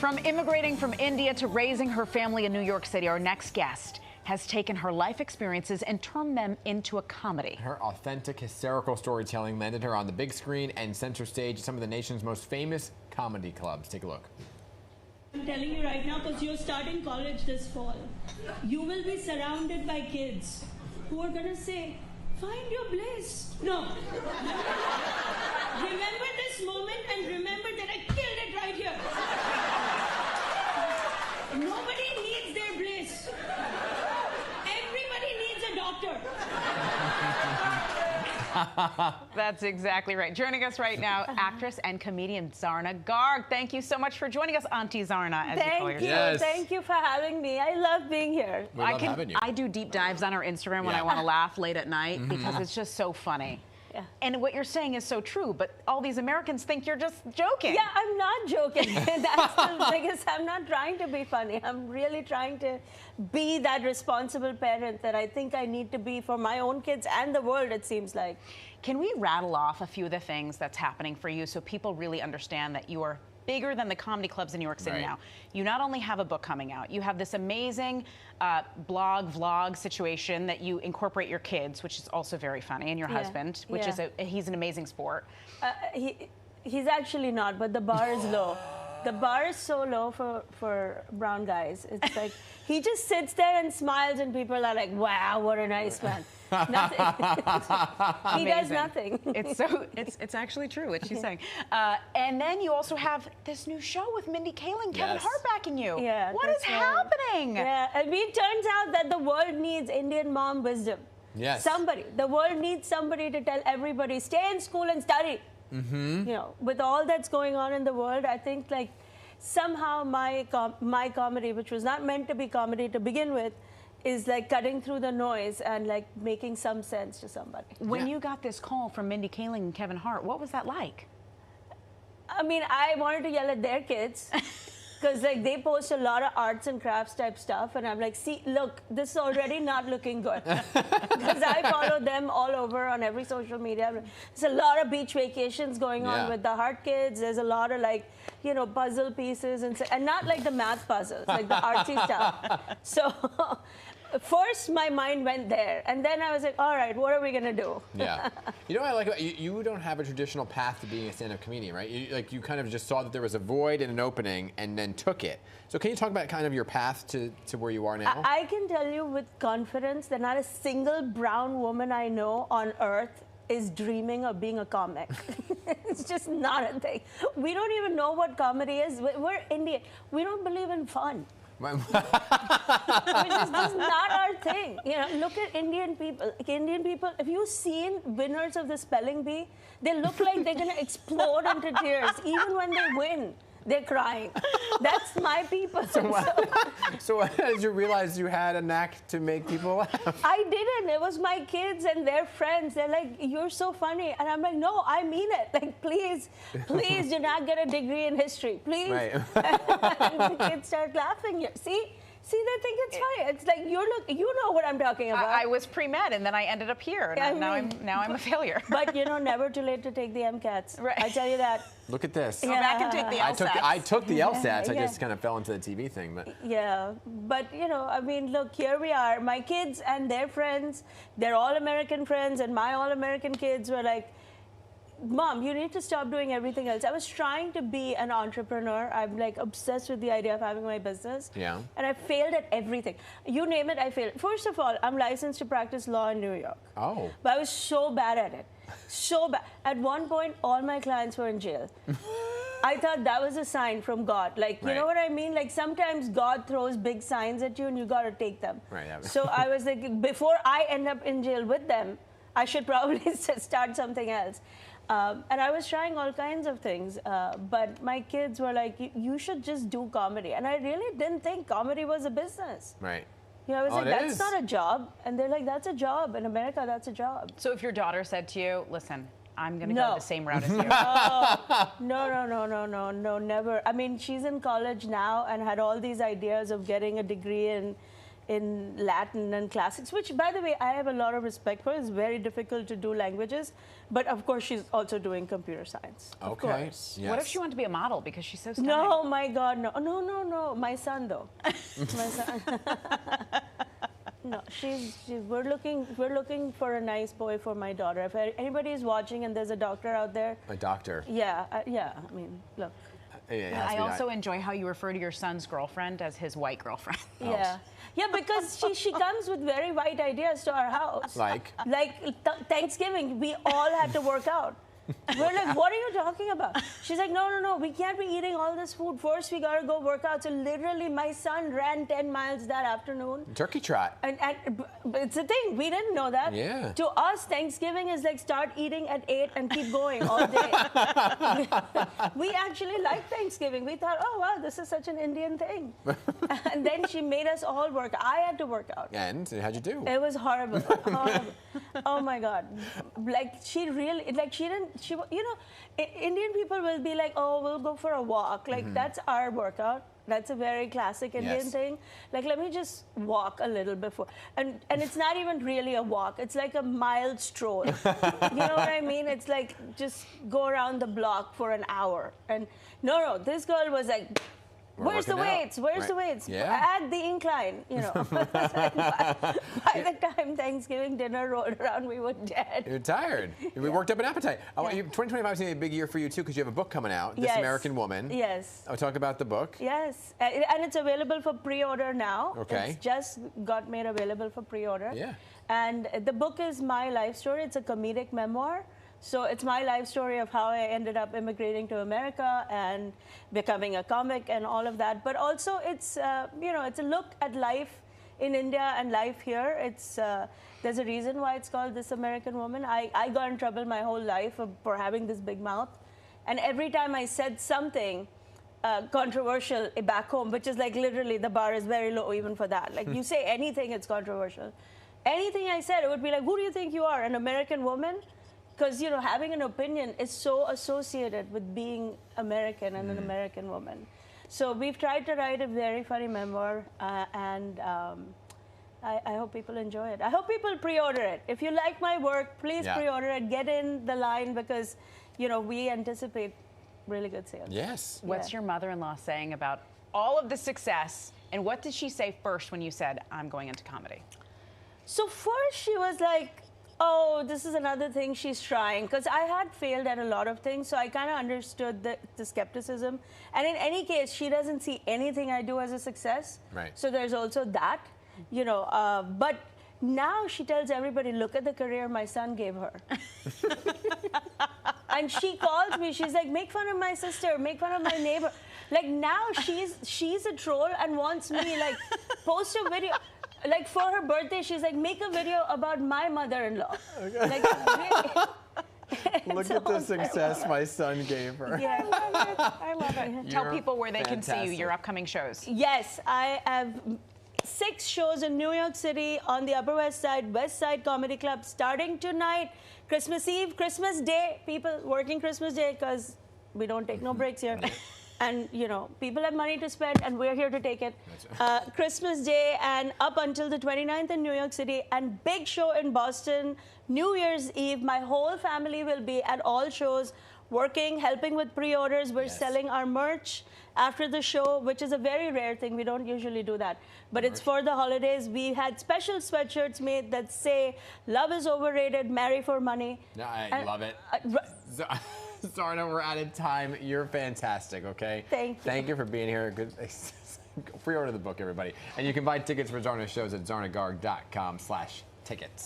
From immigrating from India to raising her family in New York City, our next guest has taken her life experiences and turned them into a comedy. Her authentic, hysterical storytelling landed her on the big screen and center stage at some of the nation's most famous comedy clubs. Take a look. I'm telling you right now, because you're starting college this fall, you will be surrounded by kids who are going to say, find your bliss. No. Remember this moment and remember that I killed it right here. Nobody needs their bliss. Everybody needs a doctor. That's exactly right. Joining us right now, actress and comedian Zarna Garg. Thank you so much for joining us, Auntie Zarna, as you call yourself. Yes. Thank you for having me. I love being here. We love having you. I do deep dives on our Instagram when I want to laugh late at night because it's just so funny. Yeah. And what you're saying is so true, but all these Americans think you're just joking. Yeah, I'm not joking. That's the biggest. I'm not trying to be funny. I'm really trying to be that responsible parent that I think I need to be for my own kids and the world, it seems like. Can we rattle off a few of the things that's happening for you so people really understand that you are bigger than the comedy clubs in New York City now? You not only have a book coming out, you have this amazing vlog situation that you incorporate your kids, which is also very funny, and your husband, which is he's an amazing sport. He's actually not, but the bar is low. The bar is so low for brown guys. It's like he just sits there and smiles, and people are like, "Wow, what a nice man." Nothing. He does nothing. It's actually true what she's saying. And then you also have this new show with Mindy Kaling, Kevin Hart backing you. Yeah, what is happening? Yeah, I mean, it turns out that the world needs Indian mom wisdom. Yes. Somebody. The world needs somebody to tell everybody, stay in school and study. You know, with all that's going on in the world, I think like somehow my comedy, which was not meant to be comedy to begin with, is like cutting through the noise and like making some sense to somebody. When you got this call from Mindy Kaling and Kevin Hart, what was that like? I mean, I wanted to yell at their kids. Because like they post a lot of arts and crafts type stuff, and I'm like, see, look, this is already not looking good. Because I follow them all over on every social media. There's a lot of beach vacations going on with the Hart kids. There's a lot of like, you know, puzzle pieces and not like the math puzzles, like the artsy stuff. So first my mind went there, and then I was like, all right, what are we gonna do? Yeah. You know what I like about you? You don't have a traditional path to being a stand-up comedian, right? You kind of just saw that there was a void and an opening and then took it. So can you talk about kind of your path to where you are now? I can tell you with confidence that not a single brown woman I know on earth is dreaming of being a comic. It's just not a thing. We don't even know what comedy is. We're Indian. We don't believe in fun. Which is just not our thing. You know, look at Indian people. Like Indian people, if you've seen winners of the spelling bee, they look like they're going to explode into tears. Even when they win, they're crying. That's my people. So as you realized you had a knack to make people laugh? I didn't. It was my kids and their friends. They're like, you're so funny. And I'm like, no, I mean it. Like, please do not get a degree in history. Please. Right. And the kids start laughing. See, they think it's funny. It's like, you know what I'm talking about. I was pre-med, and then I ended up here, and now I'm a failure. But, you know, never too late to take the MCATs. Right. I tell you that. Look at this. Go back and take the LSATs. I took the LSATs. I just kind of fell into the TV thing. But. Yeah, but, you know, I mean, look, here we are. My kids and their friends, they're all American friends, and my all American kids were like, Mom, you need to stop doing everything else. I was trying to be an entrepreneur. I'm like obsessed with the idea of having my business. Yeah. And I failed at everything. You name it, I failed. First of all, I'm licensed to practice law in New York. Oh. But I was so bad at it. So bad. At one point, all my clients were in jail. I thought that was a sign from God. Like, you know what I mean? Like, sometimes God throws big signs at you and you got to take them. Right. So I was like, before I end up in jail with them, I should probably start something else. And I was trying all kinds of things, but my kids were like, you should just do comedy. And I really didn't think comedy was a business. Right. You know, I was like, that's not a job. And they're like, that's a job. In America, that's a job. So if your daughter said to you, listen, I'm going to go the same route as you. No, never. I mean, she's in college now and had all these ideas of getting a degree in in Latin and classics, which, by the way, I have a lot of respect for. It's very difficult to do languages, but of course she's also doing computer science. Of Okay. course. Yes. What if she wanted to be a model because she's so stunning? No, my God, no, no, no, no. My son, though. My son. No, we're looking for a nice boy for my daughter. If anybody is watching and there's a doctor out there, A doctor. yeah, yeah. I mean, look, Yeah, it has to I be also that. enjoy how you refer to your son's girlfriend as his white girlfriend. yeah, yeah, because she comes with very white ideas to our house. Like? Thanksgiving, we all had to work out. We're like, what are you talking about? She's like, no, no, no, we can't be eating all this food. First, we gotta go work out. So literally, my son ran 10 miles that afternoon. Turkey trot. And but it's a thing. We didn't know that. Yeah. To us, Thanksgiving is like start eating at 8 and keep going all day. We actually liked Thanksgiving. We thought, oh, wow, this is such an Indian thing. And then she made us all work. I had to work out. And how'd you do? It was horrible. Horrible. Oh my God. Like she really, like she didn't, you know, Indian people will be like, oh, we'll go for a walk. Like that's our workout. That's a very classic Indian Yes. thing. Like, let me just walk a little before. And it's not even really a walk. It's like a mild stroll. You know what I mean? It's like just go around the block for an hour. And no, this girl was like, We're where's the working out. weights? Where's the Right. weights? Yeah. Add the incline, you know. by the time Thanksgiving dinner rolled around, we were dead. You're tired. We worked up an appetite. 2025 is going to be a big year for you, too, because you have a book coming out, This Yes. American Woman. Yes. I'll talk about the book. Yes, and it's available for pre-order now. Okay. It's just got made available for pre-order. Yeah. And the book is my life story. It's a comedic memoir. So it's my life story of how I ended up immigrating to America and becoming a comic and all of that. But also it's, you know, it's a look at life in India and life here. It's, there's a reason why it's called This American Woman. I got in trouble my whole life for having this big mouth. And every time I said something controversial back home, which is like literally the bar is very low even for that. Like you say anything, it's controversial. Anything I said, it would be like, who do you think you are, an American woman? Because, you know, having an opinion is so associated with being American and an American woman. So we've tried to write a very funny memoir, and I hope people enjoy it. I hope people pre-order it. If you like my work, please pre-order it. Get in the line because, you know, we anticipate really good sales. Yes. What's your mother-in-law saying about all of the success, and what did she say first when you said, I'm going into comedy? So first she was like, oh, this is another thing she's trying. Because I had failed at a lot of things, so I kind of understood the skepticism. And in any case, she doesn't see anything I do as a success. Right. So there's also that, you know. But now she tells everybody, look at the career my son gave her. And she calls me, she's like, make fun of my sister, make fun of my neighbor. Like now she's a troll and wants me, like, post a video. Like for her birthday, she's like, make a video about my mother-in-law. Okay. Like, really, Look at the success my son gave her. yeah, I love it. Tell people where they can see you, fantastic. your upcoming shows. Yes, I have 6 shows in New York City on the Upper West Side Comedy Club, starting tonight, Christmas Eve, Christmas Day. People working Christmas Day because we don't take no breaks here. And, you know, people have money to spend, and we're here to take it. Christmas Day and up until the 29th in New York City, and big show in Boston, New Year's Eve. My whole family will be at all shows, working, helping with pre-orders. We're selling our merch after the show, which is a very rare thing. We don't usually do that. But it's for the holidays. We had special sweatshirts made that say, love is overrated, marry for money. No, I love it. Zarna, we're out of time. You're fantastic, okay? Thank you. Thank you for being here. Good. Pre-order the book, everybody. And you can buy tickets for Zarna's shows at zarnagarg.com/tickets.